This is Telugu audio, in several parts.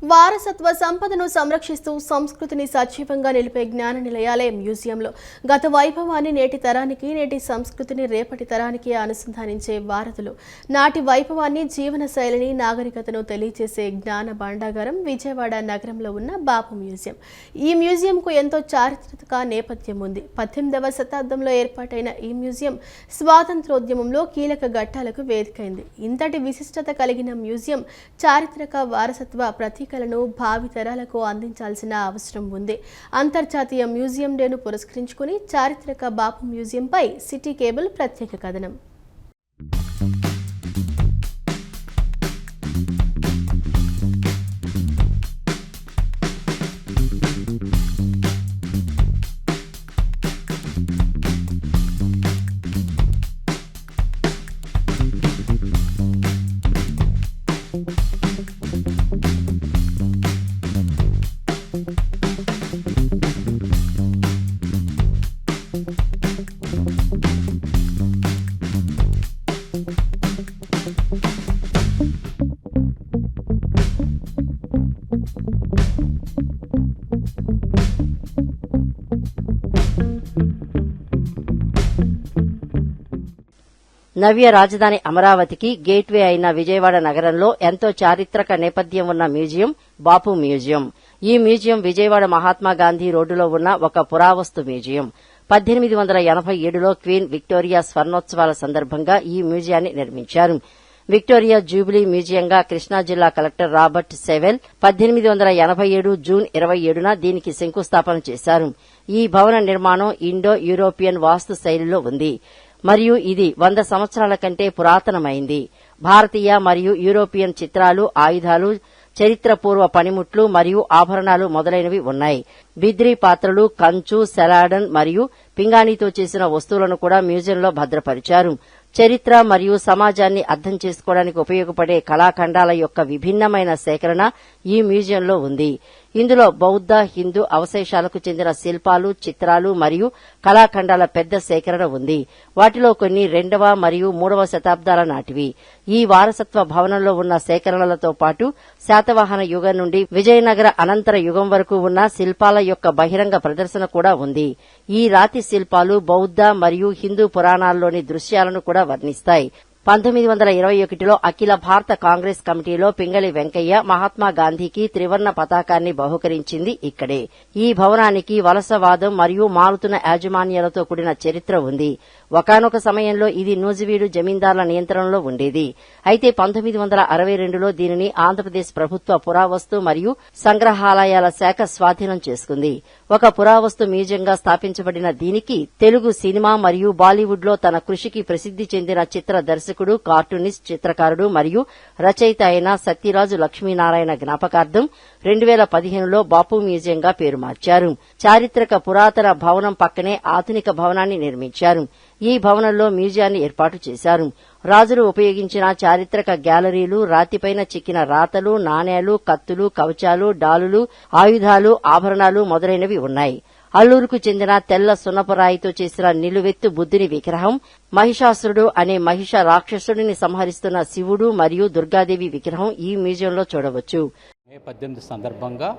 వారసత్వ సంపదను సంరక్షిస్తూ సంస్కృతిని సజీవంగా నిలిపే జ్ఞాన నిలయాలయం మ్యూజియంలో గత వైభవాన్ని నేటి తరానికి, నేటి సంస్కృతిని రేపటి తరానికి అనుసంధానించే వారధులు. నాటి వైభవాన్ని, జీవన శైలిని, నాగరికతను తెలియజేసే జ్ఞాన భాండాగారం విజయవాడ నగరంలో ఉన్న బాపు మ్యూజియం. ఈ మ్యూజియంకు ఎంతో చారిత్రక నేపథ్యం ఉంది. 18వ శతాబ్దంలో ఏర్పాటైన ఈ మ్యూజియం స్వాతంత్రోద్యమంలో కీలక ఘట్టాలకు వేదికైంది. ఇంతటి విశిష్టత కలిగిన మ్యూజియం చారిత్రక వారసత్వ ప్రతీక భావితరాలకు అందించాల్సిన అవసరం ఉంది. అంతర్జాతీయ మ్యూజియం డేను పురస్కరించుకుని చారిత్రక బాపు మ్యూజియంపై సిటీ కేబుల్ ప్రత్యేక కథనం. నవ్య రాజధాని అమరావతికి గేట్వే అయిన విజయవాడ నగరంలో ఎంతో చారిత్రక నేపథ్యం ఉన్న మ్యూజియం బాపు మ్యూజియం. ఈ మ్యూజియం విజయవాడ మహాత్మాగాంధీ రోడ్డులో ఉన్న ఒక పురావస్తు మ్యూజియం. 1887లో క్వీన్ విక్టోరియా స్వర్ణోత్సవాల సందర్భంగా ఈ మ్యూజియాన్ని నిర్మించారు. విక్టోరియా జూబిలీ మ్యూజియంగా కృష్ణా జిల్లా కలెక్టర్ రాబర్ట్ సెవెల్ 1887 జూన్ 27న దీనికి శంకుస్థాపన చేశారు. ఈ భవన నిర్మాణం ఇండో యూరోపియన్ వాస్తు శైలిలో ఉంది మరియు ఇది 100 సంవత్సరాల కంటే పురాతనమైంది. భారతీయ మరియు యూరోపియన్ చిత్రాలు, ఆయుధాలు, చరిత్రపూర్వ పనిముట్లు మరియు ఆభరణాలు మొదలైనవి ఉన్నాయి. బిద్రీ పాత్రలు, కంచు, సెలాడన్ మరియు పింగాణితో చేసిన వస్తువులను కూడా మ్యూజియంలో భద్రపరిచారు. చరిత్ర మరియు సమాజాన్ని అర్థం చేసుకోవడానికి ఉపయోగపడే కళాఖండాల యొక్క విభిన్నమైన సేకరణ ఈ మ్యూజియంలో ఉంది. ఇందులో బౌద్ధ, హిందూ అవశేషాలకు చెందిన శిల్పాలు, చిత్రాలు మరియు కళాఖండాల పెద్ద సేకరణ ఉంది. వాటిలో కొన్ని 2వ మరియు 3వ శతాబ్దాల నాటివి. ఈ వారసత్వ భవనంలో ఉన్న సేకరణలతో పాటు శాతవాహన యుగం నుండి విజయనగర అనంతర యుగం వరకు ఉన్న శిల్పాల యొక్క బహిరంగ ప్రదర్శన కూడా ఉంది. ఈ రాతి శిల్పాలు బౌద్ధ మరియు హిందూ పురాణాల్లోని దృశ్యాలను కూడా వర్ణిస్తాయి. 1921లో అఖిల భారత కాంగ్రెస్ కమిటీలో పింగళి వెంకయ్య మహాత్మా గాంధీకి త్రివర్ణ పతాకాన్ని బహుకరించింది ఇక్కడే. ఈ భవనానికి వలసవాదం మరియు మారుతున్న యాజమాన్యాలతో కూడిన చరిత్ర ఉంది. ఒకానొక సమయంలో ఇది నూజివీడు జమీందార్ల నియంత్రణలో ఉండేది. అయితే 1962లో దీనిని ఆంధ్రప్రదేశ్ ప్రభుత్వ పురావస్తు మరియు సంగ్రహాలయాల శాఖ స్వాధీనం చేసుకుంది. ఒక పురావస్తు మ్యూజియంగా స్థాపించబడిన దీనికి తెలుగు సినిమా మరియు బాలీవుడ్ లో తన కృషికి ప్రసిద్ది చెందిన చిత్ర దర్శకుడు, కార్టూనిస్ట్, చిత్రకారుడు మరియు రచయిత అయిన సత్యరాజు లక్ష్మీనారాయణ జ్ఞాపకార్థం 2015లో బాపు మ్యూజియంగా పేరు మార్చారు. చారిత్రక పురాతన భవనం పక్కనే ఆధునిక భవనాన్ని నిర్మించారు. ఈ భవనంలో మ్యూజియాన్ని ఏర్పాటు చేశారు. రాజులు ఉపయోగించిన చారిత్రక గ్యాలరీలు, రాతిపైన చెక్కిన రాతలు, నాణేలు, కత్తులు, కవచాలు, డాలులు, ఆయుధాలు, ఆభరణాలు మొదలైనవి ఉన్నాయి. అల్లూరుకు చెందిన తెల్ల సున్నపురాయితో చేసిన నిలువెత్తు బుద్ధుని విగ్రహం, మహిషాసురుడు అనే మహిష రాక్షసుడిని సంహరిస్తున్న శివుడు మరియు దుర్గాదేవి విగ్రహం ఈ మ్యూజియంలో చూడవచ్చు. మే 18 సందర్భంగా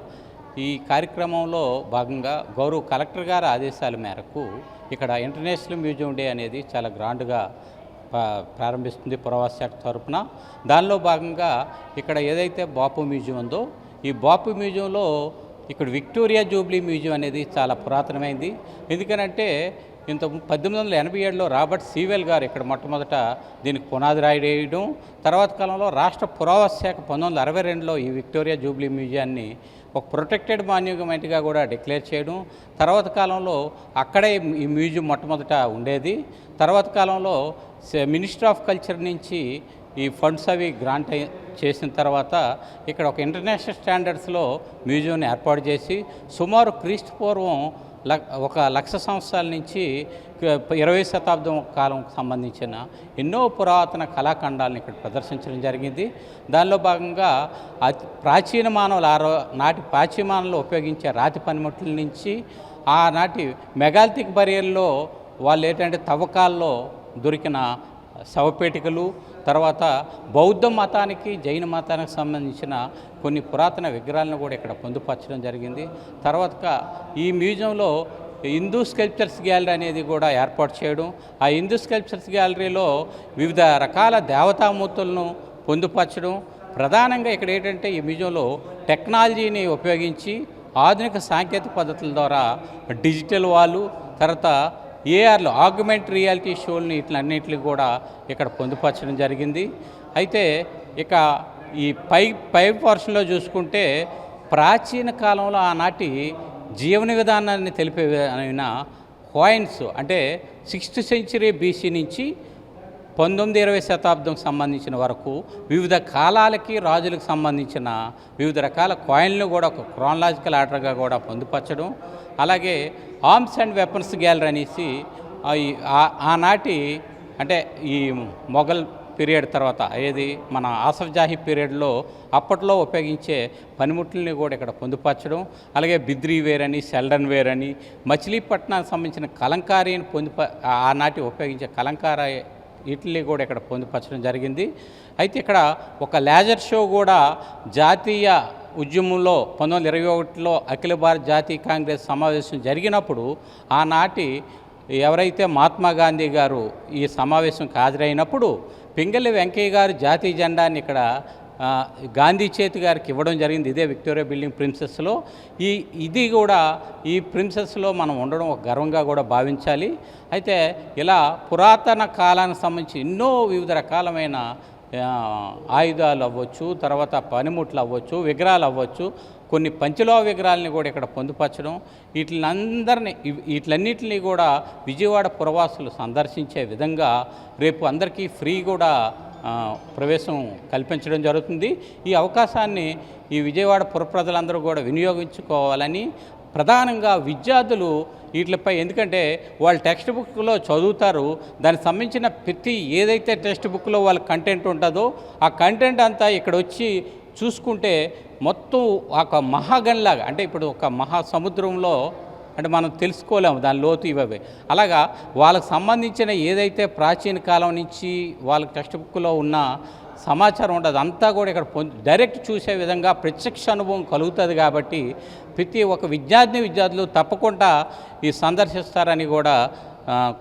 ఈ కార్యక్రమంలో భాగంగా గౌరవ కలెక్టర్ గారి ఆదేశాల మేరకు ఇక్కడ ఇంటర్నేషనల్ మ్యూజియం డే అనేది చాలా గ్రాండ్గా ప్రారంభిస్తుంది పురావస్తు శాఖ తరఫున. దానిలో భాగంగా ఇక్కడ ఏదైతే బాపు మ్యూజియం ఉందో ఈ బాపు మ్యూజియంలో ఇక్కడ విక్టోరియా జూబిలీ మ్యూజియం అనేది చాలా పురాతనమైంది. ఎందుకనంటే 1887లో రాబర్ట్ సీవెల్ గారు ఇక్కడ మొట్టమొదట దీనికి పునాది రాయడం, తర్వాత కాలంలో రాష్ట్ర పురావస్తు శాఖ 1962లో ఈ విక్టోరియా జూబిలీ మ్యూజియాన్ని ఒక ప్రొటెక్టెడ్ మాన్యుమెంట్గా కూడా డిక్లేర్ చేయడం, తర్వాత కాలంలో అక్కడే ఈ మ్యూజియం మొట్టమొదట ఉండేది. తర్వాత కాలంలో మినిస్ట్రీ ఆఫ్ కల్చర్ నుంచి ఈ ఫండ్స్ అవి గ్రాంట్ చేసిన తర్వాత ఇక్కడ ఒక ఇంటర్నేషనల్ స్టాండర్డ్స్లో మ్యూజియంని ఏర్పాటు చేసి సుమారు క్రీస్తు పూర్వం 1,00,000 సంవత్సరాల నుంచి 20వ శతాబ్దం కాలం సంబంధించిన ఎన్నో పురాతన కళాఖండాలను ఇక్కడ ప్రదర్శించడం జరిగింది. దానిలో భాగంగా ప్రాచీన మానవులు నాటి ప్రాచీన మానవులు ఉపయోగించే రాతి పనిముట్ల నుంచి ఆనాటి మెగాలిథిక్ బరియర్లో వాళ్ళు ఏంటంటే తవ్వకాల్లో దొరికిన శవపేటికలు, తర్వాత బౌద్ధ మతానికి జైన మతానికి సంబంధించిన కొన్ని పురాతన విగ్రహాలను కూడా ఇక్కడ పొందుపరచడం జరిగింది. తర్వాత ఈ మ్యూజియంలో హిందూ స్కల్ప్చర్స్ గ్యాలరీ అనేది కూడా ఏర్పాటు చేయడం, ఆ హిందూ స్కల్ప్చర్స్ గ్యాలరీలో వివిధ రకాల దేవతామూర్తులను పొందుపరచడం. ప్రధానంగా ఇక్కడ ఏంటంటే ఈ మ్యూజియంలో టెక్నాలజీని ఉపయోగించి ఆధునిక సాంకేతిక పద్ధతుల ద్వారా డిజిటల్ వాళ్ళు, తర్వాత ఏఆర్లు ఆగ్మెంట్ రియాలిటీ షోల్ని ఇట్లన్నింటినీ కూడా ఇక్కడ పొందుపరచడం జరిగింది. అయితే ఇక ఈ పై పోర్షన్లో చూసుకుంటే ప్రాచీన కాలంలో ఆనాటి జీవన విధానాన్ని తెలిపే అయిన కాయిన్స్, అంటే 6th సెంచరీ బీసీ నుంచి 19-20 శతాబ్దంకి సంబంధించిన వరకు వివిధ కాలాలకి రాజులకు సంబంధించిన వివిధ రకాల కాయిన్లు కూడా ఒక క్రానలాజికల్ ఆర్డర్గా కూడా పొందుపరచడం. అలాగే ఆర్మ్స్ అండ్ వెపన్స్ గ్యాలరీ అనేసి ఆనాటి అంటే ఈ మొఘల్ పీరియడ్ తర్వాత ఏది మన ఆసఫ్ జాహీ పీరియడ్లో అప్పట్లో ఉపయోగించే పనిముట్లని కూడా ఇక్కడ పొందుపరచడం. అలాగే బిద్రీ వేర్ అని, సెల్డన్ వేర్ అని, మచిలీపట్నానికి సంబంధించిన కలంకారీని ఆనాటి ఉపయోగించే కలంకార వీటిని కూడా ఇక్కడ పొందుపరచడం జరిగింది. అయితే ఇక్కడ ఒక లేజర్ షో కూడా జాతీయ ఉద్యమంలో 1921లో అఖిల భారత జాతీయ కాంగ్రెస్ సమావేశం జరిగినప్పుడు ఆనాటి ఎవరైతే మహాత్మా గాంధీ గారు ఈ సమావేశంకి హాజరైనప్పుడు పింగళి వెంకయ్య గారు జాతీయ జెండాని ఇక్కడ గాంధీ చేతి గారికి ఇవ్వడం జరిగింది. ఇదే విక్టోరియా బిల్డింగ్ ప్రిన్సెస్లో. ఇది కూడా ఈ ప్రిన్సెస్లో మనం ఉండడం ఒక గర్వంగా కూడా భావించాలి. అయితే ఇలా పురాతన కాలానికి సంబంధించి ఎన్నో వివిధ రకాలమైన ఆయుధాలు అవ్వచ్చు, తర్వాత పనిముట్లు అవ్వచ్చు, విగ్రహాలు అవ్వచ్చు, కొన్ని పంచలోహ విగ్రహాలని కూడా ఇక్కడ పొందుపరచడం, వీటిలన్నిటిని కూడా విజయవాడ పురవాసులు సందర్శించే విధంగా రేపు అందరికీ ఫ్రీ కూడా ప్రవేశం కల్పించడం జరుగుతుంది. ఈ అవకాశాన్ని ఈ విజయవాడ పుర ప్రజలందరూ కూడా వినియోగించుకోవాలని, ప్రధానంగా విద్యార్థులు వీటిపై, ఎందుకంటే వాళ్ళు టెక్స్ట్ బుక్లో చదువుతారు, దానికి సంబంధించిన ప్రతి ఏదైతే టెక్స్ట్ బుక్లో వాళ్ళ కంటెంట్ ఉంటుందో ఆ కంటెంట్ అంతా ఇక్కడ వచ్చి చూసుకుంటే మొత్తం ఒక మహాగణలాగా, అంటే ఇప్పుడు ఒక మహాసముద్రంలో అంటే మనం తెలుసుకోలేము దాని లోతు ఇవే. అలాగా వాళ్ళకు సంబంధించిన ఏదైతే ప్రాచీన కాలం నుంచి వాళ్ళ టెక్స్ట్ బుక్లో ఉన్న సమాచారం ఉంటుంది అంతా కూడా ఇక్కడ డైరెక్ట్ చూసే విధంగా ప్రత్యక్ష అనుభవం కలుగుతుంది. కాబట్టి ప్రతి ఒక్క విద్యార్థులు తప్పకుండా ఈ సందర్శిస్తారని కూడా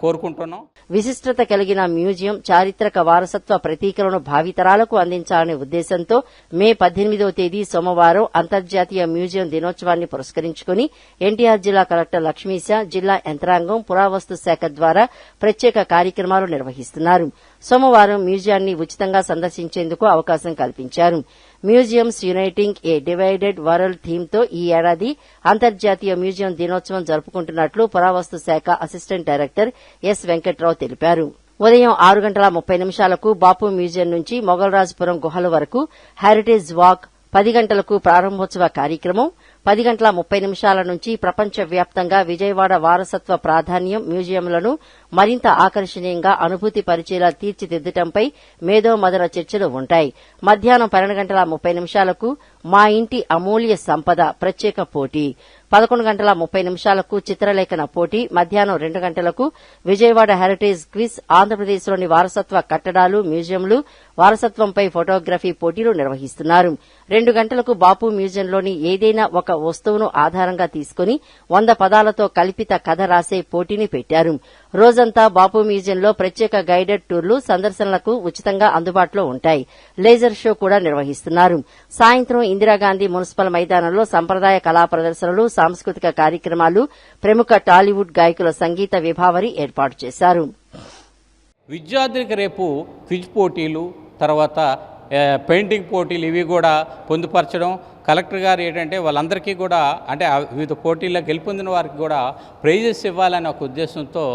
కోరుకుంటున్నాం. విశిష్టత కలిగిన మ్యూజియం చారిత్రక వారసత్వ ప్రతీకలను భావితరాలకు అందించాలనే ఉద్దేశంతో మే 18వ తేదీ సోమవారం అంతర్జాతీయ మ్యూజియం దినోత్సవాన్ని పురస్కరించుకుని ఎన్టీఆర్ జిల్లా కలెక్టర్ లక్ష్మీశ, జిల్లా యంత్రాంగం, పురావస్తు శాఖ ద్వారా ప్రత్యేక కార్యక్రమాలు నిర్వహిస్తున్నారు. సోమవారం మ్యూజియాన్ని ఉచితంగా సందర్శించేందుకు అవకాశం కల్పించారు. మ్యూజియంస్ యునైటింగ్ ఏ డివైడెడ్ వరల్డ్ థీమ్తో ఈ ఏడాది అంతర్జాతీయ మ్యూజియం దినోత్సవం జరుపుకుంటున్నట్లు పురావస్తు శాఖ అసిస్టెంట్ డైరెక్టర్ ఎస్ వెంకట్రావు తెలిపారు. ఉదయం 6:30 బాపు మ్యూజియం నుంచి మొగల్రాజ్పురం గుహల వరకు హెరిటేజ్ వాక్, 10 గంటలకు ప్రారంభోత్సవ కార్యక్రమం, 10:30 నుంచి ప్రపంచవ్యాప్తంగా విజయవాడ వారసత్వ ప్రాధాన్యం మ్యూజియంలను మరింత ఆకర్షణీయంగా అనుభూతి పరిచేలా తీర్చిదిద్దటంపై మేధోమథన చర్చలు ఉంటాయి. మధ్యాహ్నం 12:30 మా ఇంటి అమూల్య సంపద ప్రత్యేక పోటీ, 11:30 చిత్రలేఖన పోటీ, మధ్యాహ్నం 2 గంటలకు విజయవాడ హెరిటేజ్ క్విజ్, ఆంధ్రప్రదేశ్లోని వారసత్వ కట్టడాలు, మ్యూజియంలు, వారసత్వంపై ఫోటోగ్రఫీ పోటీలు నిర్వహిస్తున్నారు. 2 గంటలకు బాపు మ్యూజియంలోని ఏదైనా ఒక వస్తువును ఆధారంగా తీసుకుని 100 పదాలతో కల్పిత కథ రాసే పోటీని పెట్టారు. రోజంతా బాపు మ్యూజియంలో ప్రత్యేక గైడెడ్ టూర్లు సందర్శనలకు ఉచితంగా అందుబాటులో ఉంటాయి. లేజర్ షో కూడా నిర్వహిస్తున్నారు. సాయంత్రం ఇందిరాగాంధీ మున్సిపల్ మైదానంలో సంప్రదాయ కళా ప్రదర్శనలు, సాంస్కృతిక కార్యక్రమాలు, ప్రముఖ టాలీవుడ్ గాయకుల సంగీత విభావరి ఏర్పాటు చేశారు. విద్యార్థులకు రేపు క్విజ్ పోటీలు, తర్వాత పెయింటింగ్ పోటీలు ఇవి కూడా పొందుపరచడం. కలెక్టర్ గారు ఏంటంటే వాళ్ళందరికీ కూడా అంటే వివిధ పోటీల్లో గెలుపొందిన వారికి కూడా ప్రైజెస్ ఇవ్వాలనే ఒక ఉద్దేశంతో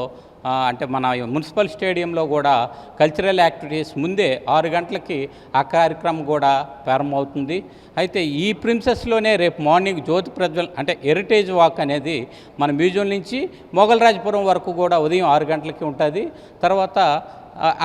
అంటే మన మున్సిపల్ స్టేడియంలో కూడా కల్చరల్ యాక్టివిటీస్ ముందే 6 గంటలకి ఆ కార్యక్రమం కూడా ప్రారంభమవుతుంది. అయితే ఈ ప్రిన్సెస్లోనే రేపు మార్నింగ్ జ్యోతి ప్రజ్వల్ అంటే హెరిటేజ్ వాక్ అనేది మన మ్యూజియం నుంచి మొగల్రాజ్పురం వరకు కూడా ఉదయం 6 గంటలకి ఉంటుంది. తర్వాత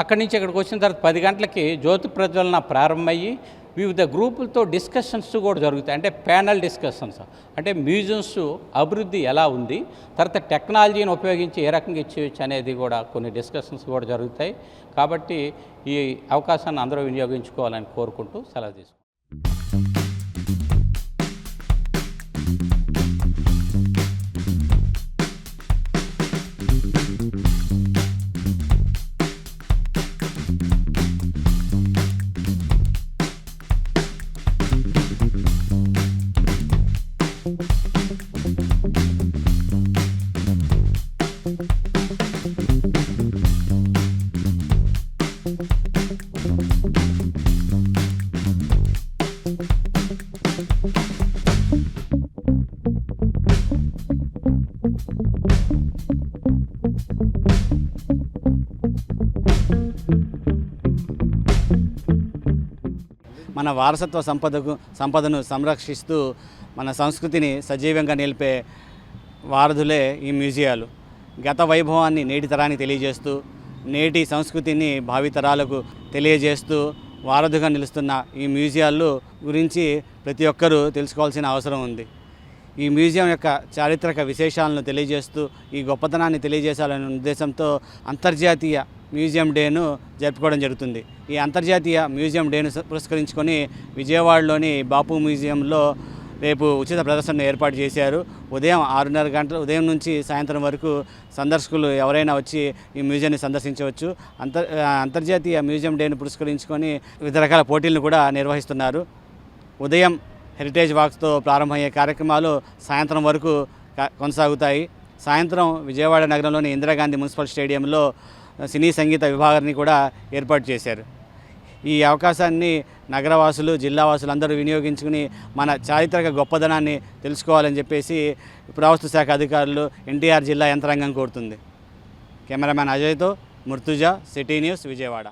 అక్కడి నుంచి ఇక్కడికి వచ్చిన తర్వాత 10 గంటలకి జ్యోతి ప్రజ్వలన ప్రారంభమయ్యి వివిధ గ్రూపులతో డిస్కషన్స్ కూడా జరుగుతాయి. అంటే ప్యానల్ డిస్కషన్స్, అంటే మ్యూజియంస్ అభివృద్ధి ఎలా ఉంది, తర్వాత టెక్నాలజీని ఉపయోగించి ఏ రకంగా ఇచ్చేయచ్చు అనేది కూడా కొన్ని డిస్కషన్స్ కూడా జరుగుతాయి. కాబట్టి ఈ అవకాశాన్ని అందరూ వినియోగించుకోవాలని కోరుకుంటూ సెలవు తీసుకుంటాం. మన వారసత్వ సంపదను సంరక్షిస్తూ మన సంస్కృతిని సజీవంగా నిలిపే వారధులే ఈ మ్యూజియాలు. గత వైభవాన్ని నేటి తరానికి తెలియజేస్తూ, నేటి సంస్కృతిని భావితరాలకు తెలియజేస్తూ వారధుగా నిలుస్తున్న ఈ మ్యూజియాలు గురించి ప్రతి ఒక్కరూ తెలుసుకోవాల్సిన అవసరం ఉంది. ఈ మ్యూజియం యొక్క చారిత్రక విశేషాలను తెలియజేస్తూ ఈ గొప్పతనాన్ని తెలియజేశాలనే ఉద్దేశంతో అంతర్జాతీయ మ్యూజియం డేను జరుపుకోవడం జరుగుతుంది. ఈ అంతర్జాతీయ మ్యూజియం డేను పురస్కరించుకొని విజయవాడలోని బాపు మ్యూజియంలో రేపు ఉచిత ప్రదర్శనను ఏర్పాటు చేశారు. ఉదయం 6:30 గంటల ఉదయం నుంచి సాయంత్రం వరకు సందర్శకులు ఎవరైనా వచ్చి ఈ మ్యూజియాన్ని సందర్శించవచ్చు. అంతర్జాతీయ మ్యూజియం డేను పురస్కరించుకొని వివిధ రకాల పోటీలను కూడా నిర్వహిస్తున్నారు. ఉదయం హెరిటేజ్ వాక్స్తో ప్రారంభమయ్యే కార్యక్రమాలు సాయంత్రం వరకు కొనసాగుతాయి. సాయంత్రం విజయవాడ నగరంలోని ఇందిరాగాంధీ మున్సిపల్ స్టేడియంలో సినీ సంగీత విభాగాన్ని కూడా ఏర్పాటు చేశారు. ఈ అవకాశాన్ని నగరవాసులు, జిల్లావాసులు అందరూ వినియోగించుకుని మన చారిత్రక గొప్పదనాన్ని తెలుసుకోవాలని చెప్పేసి పురావస్తు శాఖ అధికారులు, ఎన్టీఆర్ జిల్లా యంత్రాంగం కోరుతుంది. కెమెరామ్యాన్ అజయ్తో ముర్తుజా, సిటీ న్యూస్, విజయవాడ.